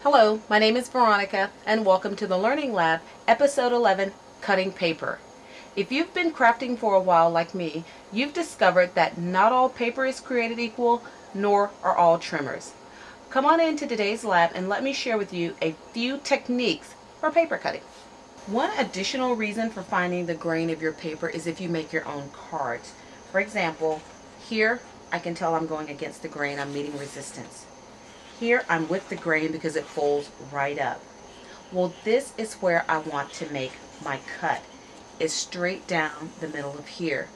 Hello, my name is Veronica and welcome to the Learning Lab, Episode 11, Cutting Paper. If you've been crafting for a while like me, you've discovered that not all paper is created equal, nor are all trimmers. Come on into today's lab and let me share with you a few techniques for paper cutting. One additional reason for finding the grain of your paper is if you make your own cards. For example, here I can tell I'm going against the grain, I'm meeting resistance. Here I'm with the grain because it folds right up. Well, this is where I want to make my cut. It's straight down the middle of here.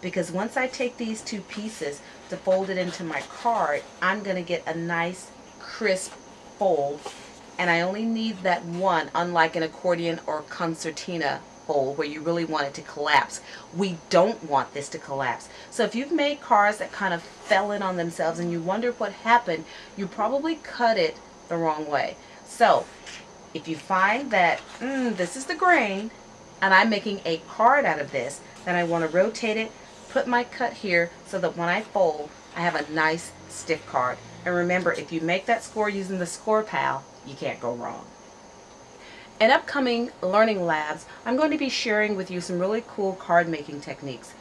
Because once I take these two pieces to fold it into my card, I'm going to get a nice crisp fold. And I only need that one, unlike an accordion or concertina fold where you really want it to collapse. We don't want this to collapse. So if you've made cards that kind of fell in on themselves and you wonder what happened, you probably cut it the wrong way. So if you find that this is the grain and I'm making a card out of this, then I want to rotate it, put my cut here so that when I fold, I have a nice stiff card. And remember, if you make that score using the Score Pal, you can't go wrong. In upcoming learning labs, I'm going to be sharing with you some really cool card making techniques.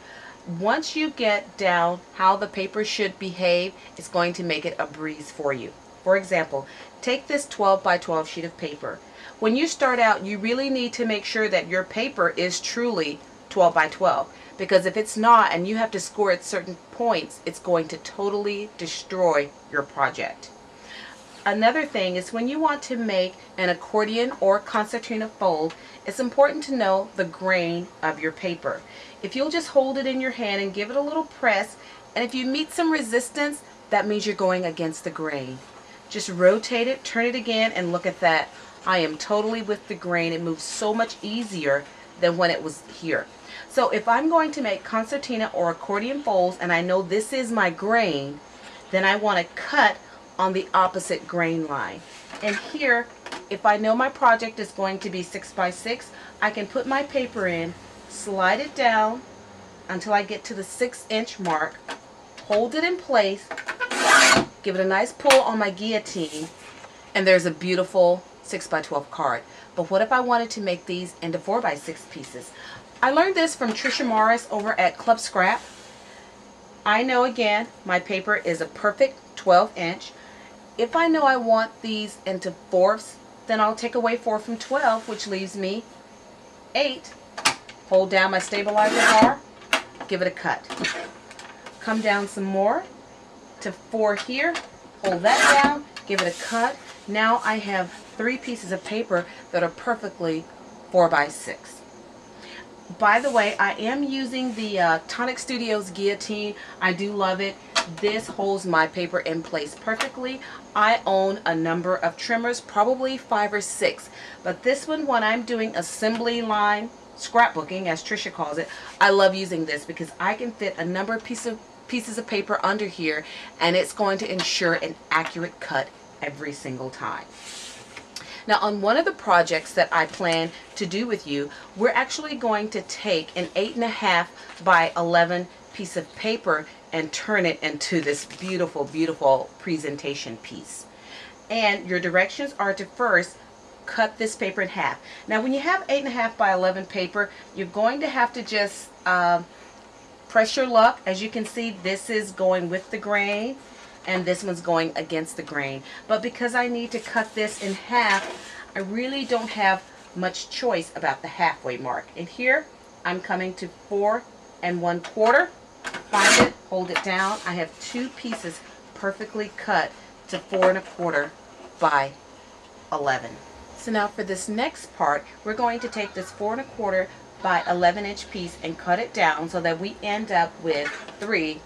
Once you get down how the paper should behave, it's going to make it a breeze for you. For example, take this 12 by 12 sheet of paper. When you start out, you really need to make sure that your paper is truly 12 by 12. Because if it's not and you have to score at certain points, it's going to totally destroy your project. Another thing is when you want to make an accordion or concertina fold, it's important to know the grain of your paper. If you'll just hold it in your hand and give it a little press, and if you meet some resistance, that means you're going against the grain. Just rotate it, turn it again, and look at that. I am totally with the grain. It moves so much easier than when it was here. So if I'm going to make concertina or accordion folds and I know this is my grain, then I want to cut on the opposite grain line. And here, if I know my project is going to be 6 by 6, I can put my paper in, slide it down until I get to the 6-inch mark, hold it in place, give it a nice pull on my guillotine, and there's a beautiful 6 by 12 card. But what if I wanted to make these into 4 by 6 pieces? I learned this from Trisha Morris over at Club Scrap. I know, again, my paper is a perfect 12-inch. If I know I want these into fourths, then I'll take away 4 from 12, which leaves me 8. Hold down my stabilizer bar, give it a cut. Come down some more to 4 here, hold that down, give it a cut. Now I have 3 pieces of paper that are perfectly 4 by 6. By the way, I am using the Tonic Studios guillotine. I do love it. This holds my paper in place perfectly. I own a number of trimmers, probably 5 or 6. But this one, when I'm doing assembly line scrapbooking, as Trisha calls it, I love using this because I can fit a number of pieces of paper under here, and it's going to ensure an accurate cut every single time. Now, on one of the projects that I plan to do with you, we're actually going to take an 8.5 by 11 piece of paper and turn it into this beautiful, beautiful presentation piece. And your directions are to first cut this paper in half. Now, when you have 8.5 by 11 paper, you're going to have to just press your luck. As you can see, this is going with the grain, and this one's going against the grain. But because I need to cut this in half, I really don't have much choice about the halfway mark. And here, I'm coming to 4 1/4. Find it, hold it down. I have 2 pieces perfectly cut to 4 1/4 by 11. So now for this next part, we're going to take this 4 1/4 by 11-inch piece and cut it down so that we end up with 3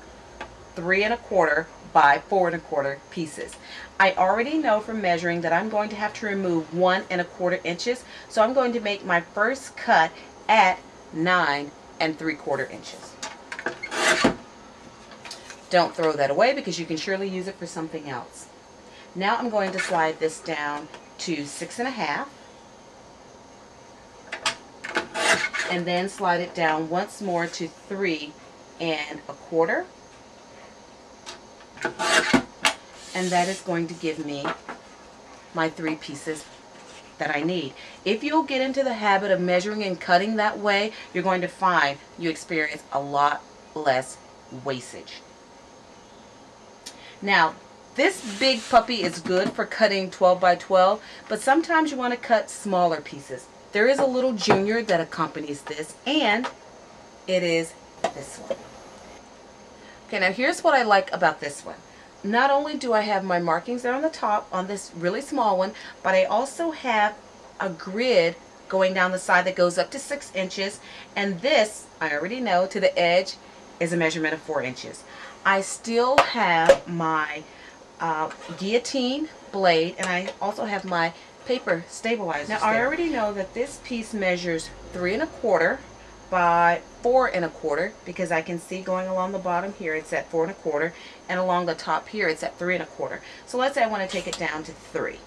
1/4 by 4 1/4 pieces. I already know from measuring that I'm going to have to remove 1 1/4 inches, so I'm going to make my first cut at 9 3/4 inches. Don't throw that away because you can surely use it for something else. Now I'm going to slide this down to 6 1/2 and then slide it down once more to 3 1/4. And that is going to give me my 3 pieces that I need. If you'll get into the habit of measuring and cutting that way, you're going to find you experience a lot less wastage. Now, this big puppy is good for cutting 12 by 12, but sometimes you want to cut smaller pieces. There is a little junior that accompanies this, and it is this one. Okay, now here's what I like about this one. Not only do I have my markings there on the top on this really small one, but I also have a grid going down the side that goes up to 6 inches, and this, I already know, to the edge is a measurement of 4 inches. I still have my guillotine blade, and I also have my paper stabilizers. Now I already know that this piece measures 3 1/4 by 4 1/4, because I can see going along the bottom here it's at 4 1/4, and along the top here it's at 3 1/4. So let's say I want to take it down to 3.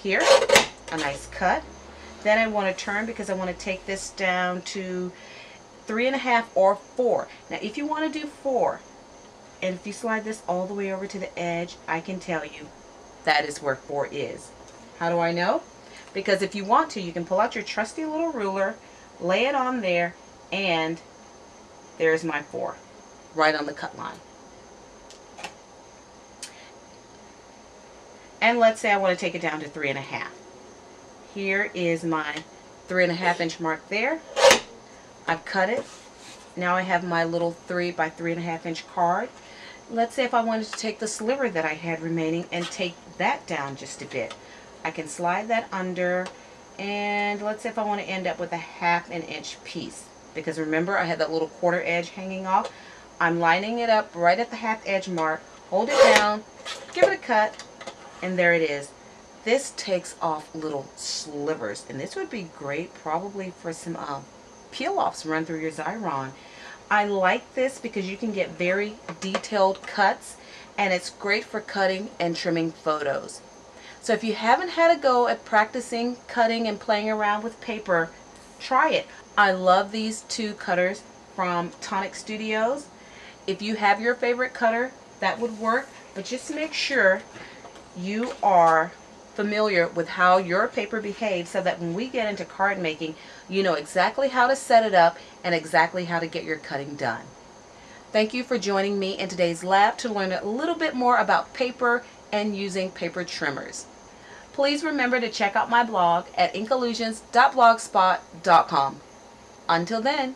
Here, a nice cut. Then I want to turn because I want to take this down to 3 1/2 or 4. Now if you want to do 4, and if you slide this all the way over to the edge, I can tell you that is where 4 is. How do I know? Because if you want to, you can pull out your trusty little ruler, lay it on there, and there's my 4, right on the cut line. And let's say I want to take it down to 3 1/2. Here is my 3 1/2 inch mark there. I've cut it. Now I have my little 3 by 3 1/2 inch card. Let's say if I wanted to take the sliver that I had remaining and take that down just a bit, I can slide that under, and let's say if I want to end up with a 1/2 inch piece, because remember I had that little 1/4 edge hanging off. I'm lining it up right at the 1/2 edge mark, hold it down, give it a cut, and there it is. This takes off little slivers, and this would be great probably for some peel-offs run through your Xyron. I like this because you can get very detailed cuts, and it's great for cutting and trimming photos. So if you haven't had a go at practicing cutting and playing around with paper, try it. I love these 2 cutters from Tonic Studios. If you have your favorite cutter, that would work, but just make sure you are familiar with how your paper behaves so that when we get into card making, you know exactly how to set it up and exactly how to get your cutting done. Thank you for joining me in today's lab to learn a little bit more about paper and using paper trimmers. Please remember to check out my blog at inkallusions.blogspot.com. Until then,